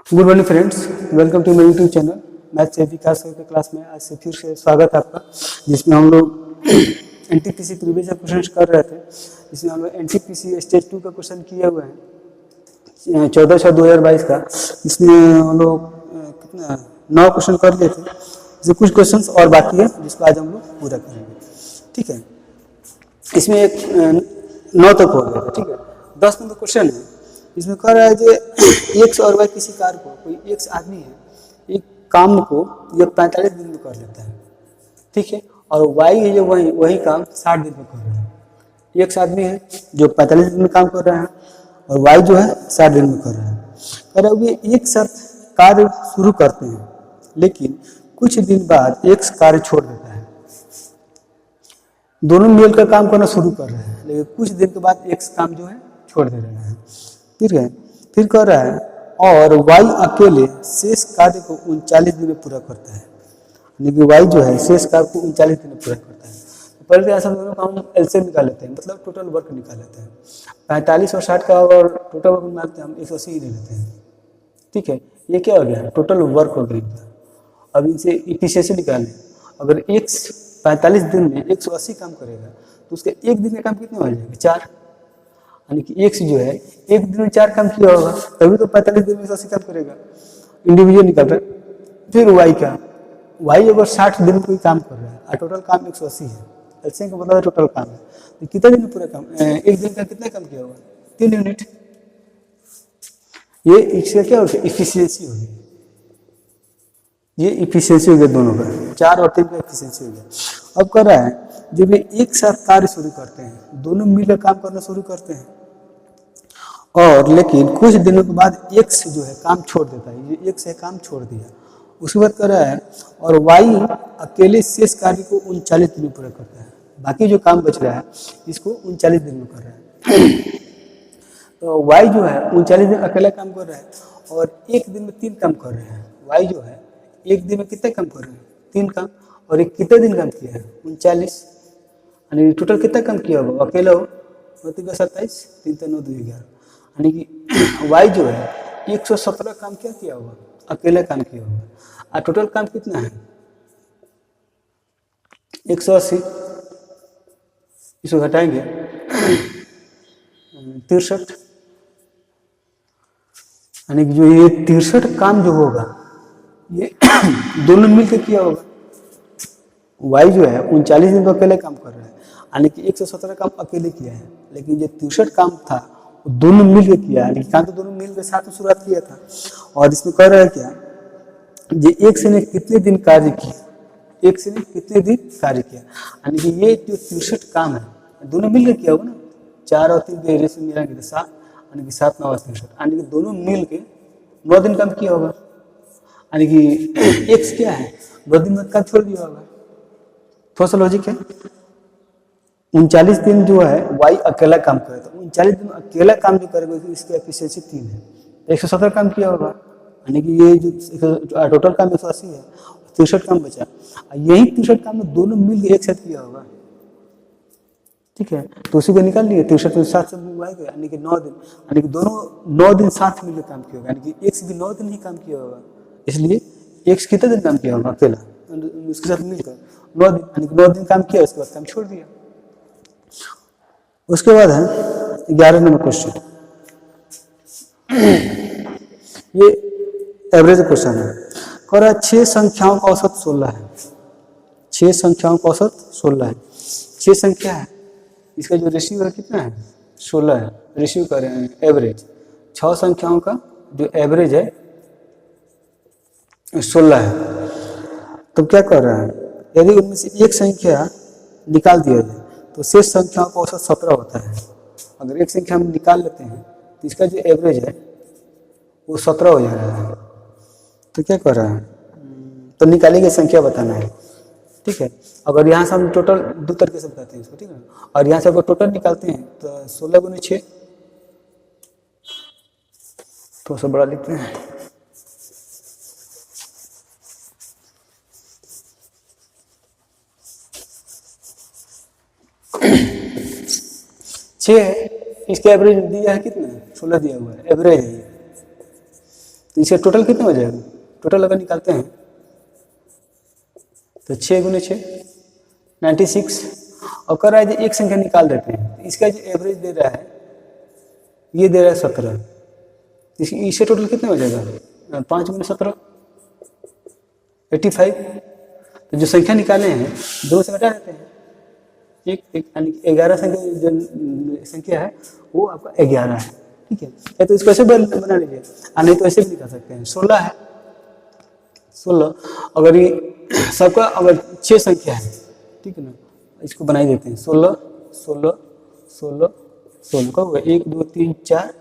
Good morning friends, welcome to my YouTube channel math से विकास के class में आज से फिर से स्वागत है आपका। जिसमें हम लोग एनटीपीसी प्रीवियस क्वेश्चन कर रहे थे। जिसमें हम लोग एनटीपीसी स्टेज 2 का क्वेश्चन किए हुए हैं 14/6/2022 का। इसमें हम लोग कितना 9 क्वेश्चन कर लिए थे। इसमें कुछ क्वेश्चन और बाकी है जिसको आज हम लोग पूरा करेंगे। ठीक है, इसमें एक 9 तक हो गया था। ठीक है, 10 नंबर क्वेश्चन है। इसमें कह रहा है कि एक्स और वाई किसी कार्य को, कोई एक्स आदमी है एक काम को ये 45 दिन में कर लेता है। ठीक है, और वाई है जो वही काम 60 दिन में कर रहा है। एक्स आदमी है जो 45 दिन में काम कर रहा है और वाई जो है 60 दिन में कर रहा है। कह रहा है वे एक साथ कार्य शुरू करते हैं, लेकिन कुछ दिन बाद एक्स कार्य छोड़ देता है। दोनों मिलकर काम करना शुरू कर रहे हैं, लेकिन कुछ दिन के बाद एक्स काम जो है छोड़ दे रहे हैं। ठीक है, फिर कह रहा है और वाई अकेले शेष कार्य को 39 दिन में पूरा करता है। यानी कि वाई जो है शेष कार्य को 39 दिन में पूरा करता है। तो पहले ऐसा दोनों का हम एलसीएम निकाल लेते हैं, मतलब टोटल वर्क निकाल लेते हैं। 45 और 60 का और टोटल वर्क निकालते हैं हम 180 ही ले लेते हैं। ठीक है, ये क्या हो गया, टोटल वर्क हो गया। अब इनसे इफिशिएंसी निकालें। अगर एक्स 45 दिन में 180 काम करेगा तो उसके एक दिन का काम कितना हो जाएगा, 4। यानी कि एक्स जो है एक दिन में 4 काम किया होगा, तभी तो 45 दिन में 180 काम करेगा। इंडिविजुअल निकल रहा है। फिर वाई का, वाई अगर 60 दिन कोई काम कर रहा है और टोटल काम 180 है, एलसीएम का मतलब टोटल काम है, तो कितने दिन में पूरा काम, एक दिन का कितना काम किया होगा, 3 यूनिट। ये इसका क्या हो गया, इफिशियंसी हो गई। ये इफिशियंसी हो गया दोनों का, 4 और 3 का इफिशियंसी हो गया। अब कर रहा है जब ये एक साथ कार्य शुरू करते हैं, दोनों मिलकर काम करना शुरू करते हैं, और लेकिन कुछ दिनों के बाद एक्स जो है काम छोड़ देता है। ये एक्स है काम छोड़ दिया। उसके बाद कर रहा है और वाई अकेले शेष कार्य को 39 दिन में पूरा करता है। बाकी जो काम बच रहा है इसको 39 दिन में कर रहा है। तो वाई जो है 39 दिन अकेला काम कर रहा है और एक दिन में 3 काम कर रहे हैं। वाई जो है एक दिन में कितने काम कर रहे हैं, 3 काम। और एक कितने दिन काम किया है, 39। यानी टोटल कितना काम किया होगा, अकेला हो 27, 3 3 9 2 11। यानी कि वाई जो है 117 काम क्या किया होगा, अकेला काम किया होगा। और टोटल काम कितना है 180। इसको घटाएंगे 63। यानी कि जो ये 63 काम जो होगा ये दोनों मिलकर किया होगा। वाई जो है 39 दिन तो अकेले काम कर रहा है, यानी कि 117 काम अकेले किया है, लेकिन जो 63 काम था वो दोनों मिलकर किया है। काम तो दोनों मिलकर साथ में शुरुआत किया था। और इसमें कह रहा है क्या, ये एक से ने कितने दिन कार्य किया, एक से ने कितने दिन कार्य किया। यानी कि ये जो 63 काम है दोनों मिलकर किया होगा ना, 4 और 3 के रेशियो मिलाएंगे तो 7, यानी कि 7 9 63, यानी कि दोनों मिलकर 9 दिन काम किया होगा। यानी कि एक्स क्या है 2 दिन में काम छोड़ दिया होगा। थोड़ा सा लॉजिक है। 39 दिन जो है वाई अकेला काम करे, तो 39 दिन अकेला काम जो करेगा इसकी एफिशिएंसी 3 है, 117 काम किया होगा। यानी कि ये जो टोटल काम 180 है, 63 काम बचा। यही 63 काम में दोनों मिलकर एक साथ किया होगा। ठीक है, तो उसी को निकाल लिए 63 तो 7 से गया, यानी कि 9 दिन। यानी कि दोनों 9 दिन साथ मिलकर काम किया होगा। यानी कि एक्स भी 9 दिन ही काम किया होगा, इसलिए एक्स कितने दिन काम किया होगा अकेला उसके साथ मिलकर 9 दिन। यानी कि 9 दिन काम किया, उसके बाद काम छोड़ दिया। उसके बाद है 11 नंबर क्वेश्चन। ये एवरेज क्वेश्चन है। कह रहा है 6 संख्याओं का औसत 16 है। 6 संख्याओं का औसत 16 है। 6 संख्या है, इसका जो रेशियो है कितना है, 16 है। रेशियो कर रहे हैं एवरेज। 6 संख्याओं का जो एवरेज है 16 है। तो क्या कर रहा है, यदि उनमें से एक संख्या निकाल दिया जाए तो शेष संख्याओं का औसत 17 होता है। अगर एक संख्या हम निकाल लेते हैं तो इसका जो एवरेज है वो 17 हो जा रहा है। तो क्या कर रहा है, तो निकालेंगे संख्या बताना है। ठीक है, अगर यहाँ से हम टोटल 2 तरीके से बताते हैं इसको। ठीक है, और यहाँ से अगर टोटल निकालते हैं तो 16 गुने 6, थोड़ा सा बड़ा लिखते हैं। इसके एवरेज दिया है कितना, 16 दिया हुआ है, एवरेज है ये। तो इसका टोटल कितना हो जाएगा? टोटल अगर निकालते हैं तो 6 गुने 6 96, और कर रहा है जो एक संख्या निकाल देते हैं, तो इसका जो एवरेज दे रहा है ये दे रहा है 17, इससे टोटल कितना हो जाएगा? 5 गुने 17 85। तो जो संख्या निकाले हैं दो से घटा देते हैं, एक यानी 11 संख्या जो संख्या है वो आपका 11 है, ठीक है। या तो इसको ऐसे बना लीजिए, नहीं तो ऐसे भी निकाल सकते हैं। 16 है, 16 अगर ये सबका अगर 6 संख्या है, ठीक है ना, इसको बना ही देते हैं। 16 16 16 16 का होगा 1 2 3 4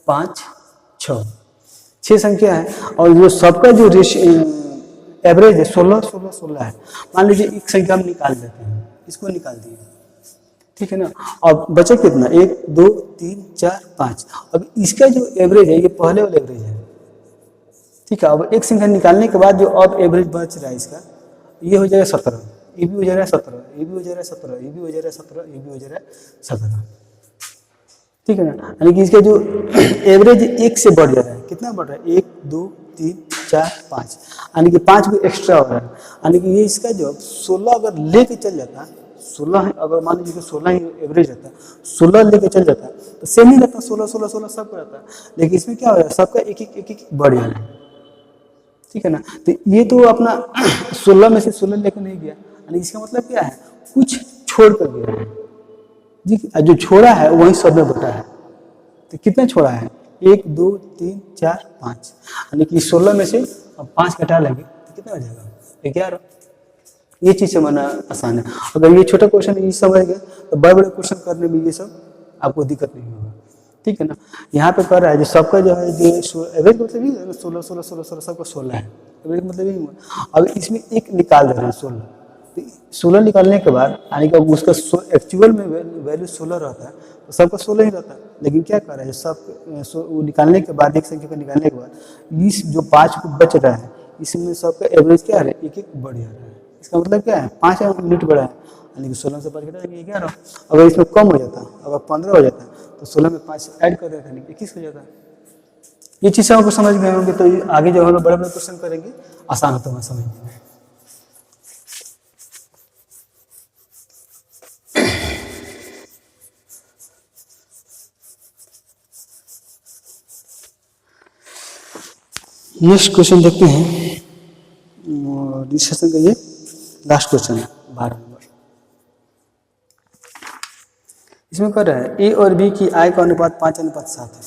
5 6 संख्या है, और जो सबका जो एवरेज है 16 16 16 है। मान लीजिए एक संख्या हम निकाल देते हैं, इसको निकाल दिए, ठीक है ना, अब बचे कितना? 1 2 3 4 5। अब इसका जो एवरेज है ये पहले वाला एवरेज है, ठीक है। अब एक संख्या निकालने के बाद जो अब एवरेज बच रहा है इसका, ये हो जाएगा 17, ये भी हो जा रहा है 17, ये भी हो जा रहा है 17, ये भी हो जा रहा है 17, ये भी हो जा रहा है 17, ठीक है ना। यानी कि इसका जो एवरेज 1 से बढ़ जा रहा है, कितना बढ़ रहा है? 1 2 3 4 5, यानी कि 5 भी एक्स्ट्रा हो रहा है। यानी कि ये इसका जो 16 अगर लेके चल जाता, 16 अगर मान लीजिए 16 ही एवरेज रहता, 16 लेके चल जाता तो सेम ही रहता, 16 16 16 सबका रहता। लेकिन इसमें क्या हो रहा है? सबका एक एक बढ़ जा रहा है, ठीक है ना। तो ये तो अपना 16 में से 16 लेकर नहीं गया, यानी इसका मतलब क्या है? कुछ छोड़ कर गया है जी, जो छोड़ा है वही सब में बटा है। तो कितना छोड़ा है? 1 2 3 4 5, यानी कि 16 में से अब 5 घटा लेंगे तो कितना हो जाएगा? 11। ये चीज़ समझना आसान है। अगर ये छोटा क्वेश्चन ये समझ गए तो बड़े बड़े क्वेश्चन करने में ये सब आपको दिक्कत नहीं होगा, ठीक है ना। यहाँ पे कर रहा है जो सबका जो है जो एवरेज मतलब ये 16 16 16 16 सबका 16 है, एवरेज मतलब यही हुआ। अब इसमें एक निकाल दे रहे हैं 16, तो 16 निकालने के बाद यानी कि उसका एक्चुअल में वैल्यू 16 रहता है तो सबका 16 ही रहता है। लेकिन क्या कर रहा है? सब वो निकालने के बाद एक संख्या को निकालने के बाद इस जो 5 बच रहा है इसमें सबका एवरेज क्या है? एक एक बढ़ जा रहा है। इसका मतलब क्या है? 5 यूनिट बढ़ा है, यानी कि 16 से 5 घटा देंगे 11। अगर इसमें कम हो जाता, अगर 15 हो जाता तो 16 में 5 ऐड कर देता, 21 हो जाता। ये चीज़ें आपको समझ गए होंगे, तो आगे जब हम बड़े बड़े क्वेश्चन करेंगे आसान होता है समझने में। नेक्स्ट क्वेश्चन देखते हैं, डिस्कशन का ये लास्ट क्वेश्चन है 12 नंबर। इसमें कर रहा है ए और बी की आय का अनुपात 5:7 है।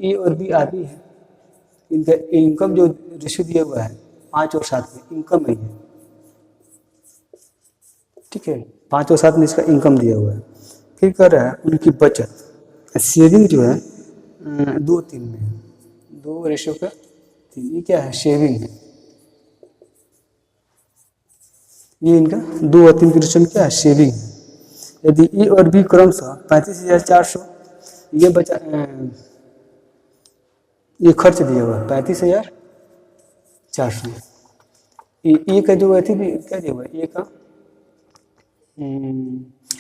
ए और बी आदमी है, इनका इनकम जो रेशियो दिया हुआ है 5 और 7 में, इनकम है ये, ठीक है। 5 और 7 में इसका इनकम दिया हुआ है। फिर कर रहा है उनकी बचत, सेविंग जो है 2 3 में, 2 रेशियो का 3, ये क्या है? शेविंग है। ये इनका 2 और 3 की रेशियो में क्या है? शेविंग है। यदि ए और बी क्रमशः 35,400 ये बचा, ये खर्च दिया हुआ है 35,400। ए का जो थी क्या दिया हुआ है? ए का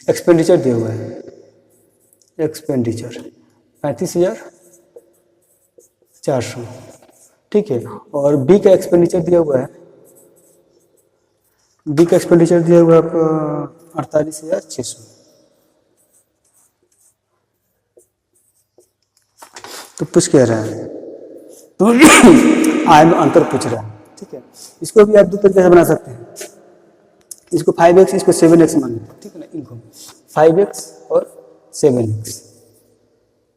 एक्सपेंडिचर दिया हुआ है, एक्सपेंडिचर 35,400, ठीक है। और बी का एक्सपेंडिचर दिया हुआ है, बी का एक्सपेंडिचर दिया हुआ है आपका 48,600। तो पूछ क्या रहा है? तो आय में अंतर पूछ रहा है, ठीक है। इसको भी आप 2 तरीके से बना सकते हैं, इसको 5x, इसको 7x मान लेते हैं, ठीक है ना। इनकम 5x और 7x,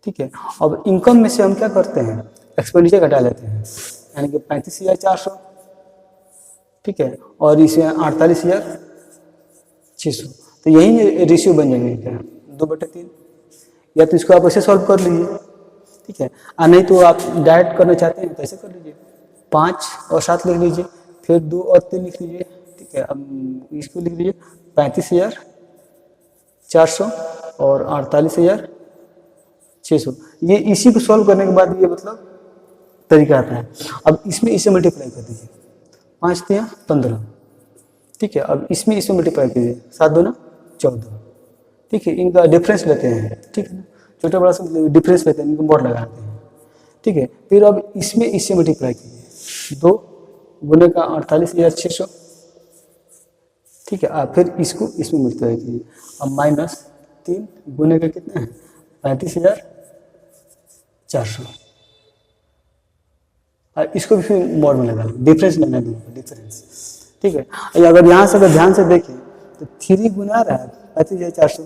ठीक है। अब इनकम में से हम क्या करते हैं? एक्सपेंडिचर घटा लेते हैं, यानी कि 35,400, ठीक है, और इसमें 48,600। तो यही रेशियो बन जाएंगे क्या? 2/3। या तो इसको आप ऐसे सॉल्व कर लीजिए, ठीक है, और नहीं तो आप डायरेक्ट करना चाहते हैं तो ऐसे कर लीजिए, 5 और 7 लिख लीजिए, फिर 2 और 3 लिख लीजिए, ठीक है। अब इसको लिख लीजिए 35,400 और 48,600। ये इसी को सॉल्व करने के बाद ये मतलब तरीका आता है। अब इसमें इसे मल्टीप्लाई कर दीजिए, 5 3 15, ठीक है। अब इसमें इसे मल्टीप्लाई कीजिए, 7 2 14, ठीक है। इनका डिफरेंस लेते हैं, ठीक है ना, छोटा बड़ा सब डिफरेंस लेते हैं, इनको मोड लगाते हैं, ठीक है। फिर अब इसमें इससे मल्टीप्लाई कीजिए, 2 गुने का 48,600, ठीक है। आप फिर इसको इसमें मल्टीप्लाई कीजिए, अब -3 गुने का कितना है 35,400, और इसको भी फिर मोड में लगा लो, डिफरेंस लेना है, डिफरेंस, ठीक है। अगर यहाँ से अगर ध्यान से देखें तो 3 गुना आ रहा है 35,400,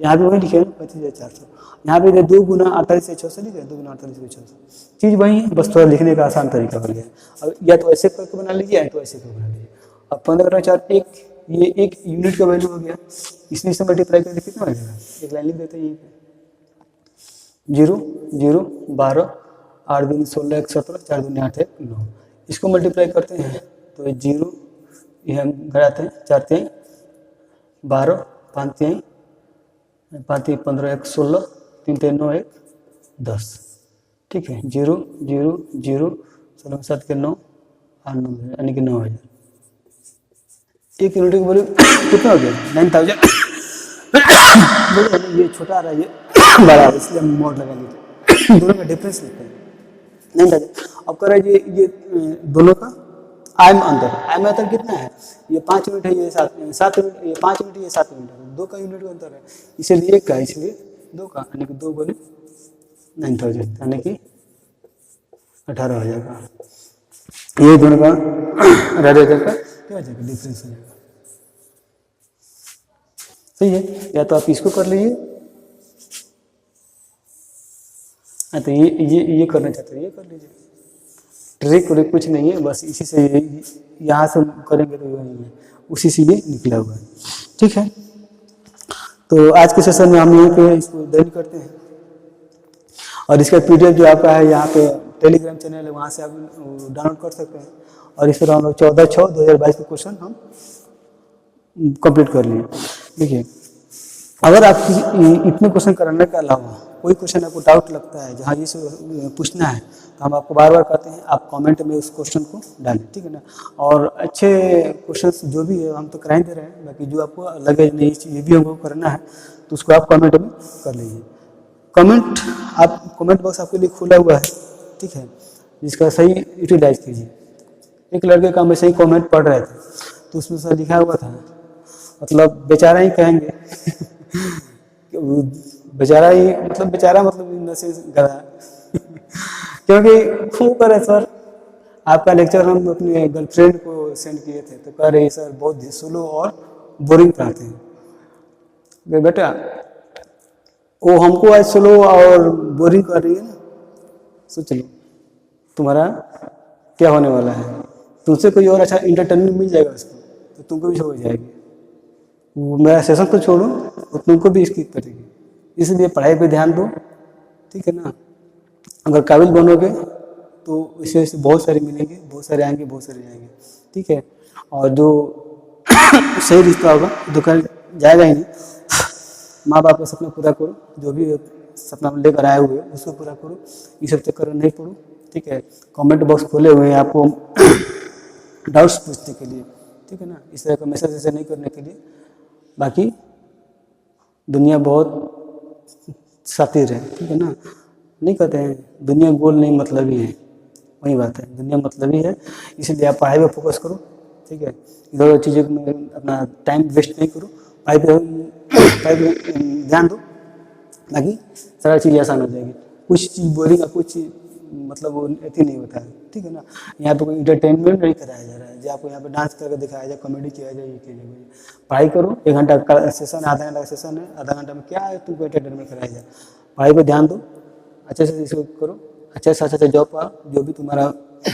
यहाँ भी वही लिखे ना 35,400, यहाँ पे 2 गुना 48,600 लिखे, 2 गुना 48,600, चीज़ वही है, बस थोड़ा लिखने का आसान तरीका हो गया। अब या तो ऐसे करके बना लीजिए या तो ऐसे करके बना लीजिए। अब 15/4 1, ये 1 यूनिट का वैल्यू हो गया, इसमें से मल्टीप्लाई करके कितना हो जाएगा, एक लाइन लिख देते हैं यहीं पे, 0 0 12 8 दूनी 16 1 17 4 दूनी 8 1 9, इसको मल्टीप्लाई करते हैं तो 0 ये हम घटाते हैं, 4 3 12 5 3 15 1 16 3 3 9 1 10, ठीक है। 0 0 0 16 7 के 9 8 9 यानी कि 9,000, एक यूनिट की वैल्यू कितना हो गया 9,000। ये छोटा आ रहा है, ये बड़ा है, इसलिए हम मोड लगाएंगे, दोनों का डिफरेंस लेते हैं 9,000। अब कर रहे ये दोनों का आय में अंतर कितना है, ये 5 यूनिट है, ये 7 यूनिट, ये 5 यूनिट, ये 7 यूनिट है, 2 का यूनिट का अंतर है, इसलिए 1 का, इसलिए 2 का, यानी कि 2 गुने 9,000 यानी कि 18,000 का, ये दोनों का रेडिएटर का क्या हो जाएगा, डिफरेंस हो जाएगा, सही है। या तो आप इसको कर लीजिए, तो ये करना चाहते हैं ये कर लीजिए, ट्रिक कुछ नहीं है, बस इसी से यहाँ से करेंगे तो वही है, उसी से ये निकला हुआ है, ठीक है। तो आज के सेशन में हम यहीं पे इसको डन करते हैं, और इसका PDF जो आपका है यहाँ पे टेलीग्राम चैनल है, वहाँ से आप डाउनलोड कर सकते हैं, और इस तरह हम लोग 14/6/2022 के क्वेश्चन हम कंप्लीट कर लिए। देखिए, अगर आप इतने क्वेश्चन कराने के अलावा कोई क्वेश्चन आपको डाउट लगता है जहाँ जिसे पूछना है, तो हम आपको बार बार कहते हैं आप कमेंट में उस क्वेश्चन को डालें, ठीक है ना। और अच्छे क्वेश्चंस जो भी है हम तो करा ही दे रहे हैं, बाकी जो आपको लगे नहीं ये भी हमको करना है तो उसको आप कमेंट में कर लीजिए। कमेंट बॉक्स आपके लिए खुला हुआ है, ठीक है, जिसका सही यूटिलाइज कीजिए। एक लड़के का मैं सही कमेंट पढ़ रहे थे तो उसमें सर लिखा हुआ था, मतलब बेचारा ही कहेंगे बेचारा नशे गधा क्योंकि वो कह रहे सर आपका लेक्चर हम अपने गर्लफ्रेंड को सेंड किए थे तो कह रहे सर बहुत स्लो और बोरिंग पढ़ाते हैं। बेटा वो हमको आज स्लो और बोरिंग कर रही है ना, सोच लो तुम्हारा क्या होने वाला है, तुमसे कोई और अच्छा इंटरटेनमेंट मिल जाएगा उसको तो तुमको भी हो जाएगी, वो मेरा सेशन तो छोड़ो और तुमको भी स्किप करेगी, इसलिए पढ़ाई पे ध्यान दो, ठीक है ना। अगर काबिल बनोगे तो इससे बहुत सारे मिलेंगे, बहुत सारे आएंगे, बहुत सारे जाएंगे, ठीक है। और जो सही रिश्ता होगा तो कल जाएगा ही नहीं। माँ बाप का सपना पूरा करो, जो भी सपना लेकर आए हुए उसको पूरा करो, ये सब चक्कर नहीं पड़ो, ठीक है। कमेंट बॉक्स खोले हुए हैं आपको डाउट्स पूछने के लिए, ठीक है ना, इस तरह का मैसेज ऐसे नहीं करने के लिए। बाकी दुनिया बहुत शातिर है, ठीक है ना, नहीं कहते हैं दुनिया गोल नहीं मतलबी है, वही बात है, दुनिया मतलबी है, इसलिए आप पढ़ाई पर फोकस करो, ठीक है। इधर चीज़ों में अपना टाइम वेस्ट नहीं करो, पढ़ाई पे ध्यान दो, बाकी सारा चीज़ आसान हो जाएगी। कुछ चीज़ बोरिंग, कुछ चीज़ मतलब वो ऐसी नहीं होता है, ठीक है ना। यहाँ पे कोई इंटरटेनमेंट नहीं कराया जा रहा है, जो आपको यहाँ पे डांस करके दिखाया जाए, कॉमेडी किया जाए, ये किया जाए। पढ़ाई करो, 1 घंटा का सेशन है, आधा घंटा का सेशन है, आधा घंटा में क्या है तुमको एंटरटेनमेंट कराया जाए। पढ़ाई पे ध्यान दो, अच्छे से इसको करो, अच्छे से अच्छा जॉब पाओ, जो भी तुम्हारा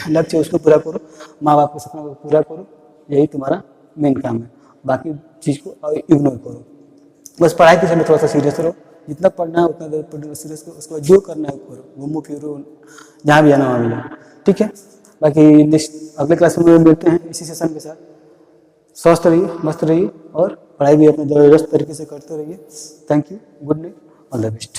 लक्ष्य है उसको पूरा करो, माँ बाप के सपना को पूरा करो, यही तुम्हारा मेन काम है। बाकी चीज़ को इग्नोर करो, बस पढ़ाई के समय थोड़ा सा सीरियस रहो, जितना पढ़ना है उतना देर सीरियस करो, उसके बाद जो करना है करो, घूमो फिरो, जहाँ भी जाना वहाँ भी जाओ, ठीक है। बाकी नेक्स्ट अगले क्लास में मिलते हैं इसी सेशन के साथ। स्वस्थ रहिए, मस्त रहिए और पढ़ाई भी अपने ज़बरदस्त तरीके से करते रहिए। Thank you, good night, all the best.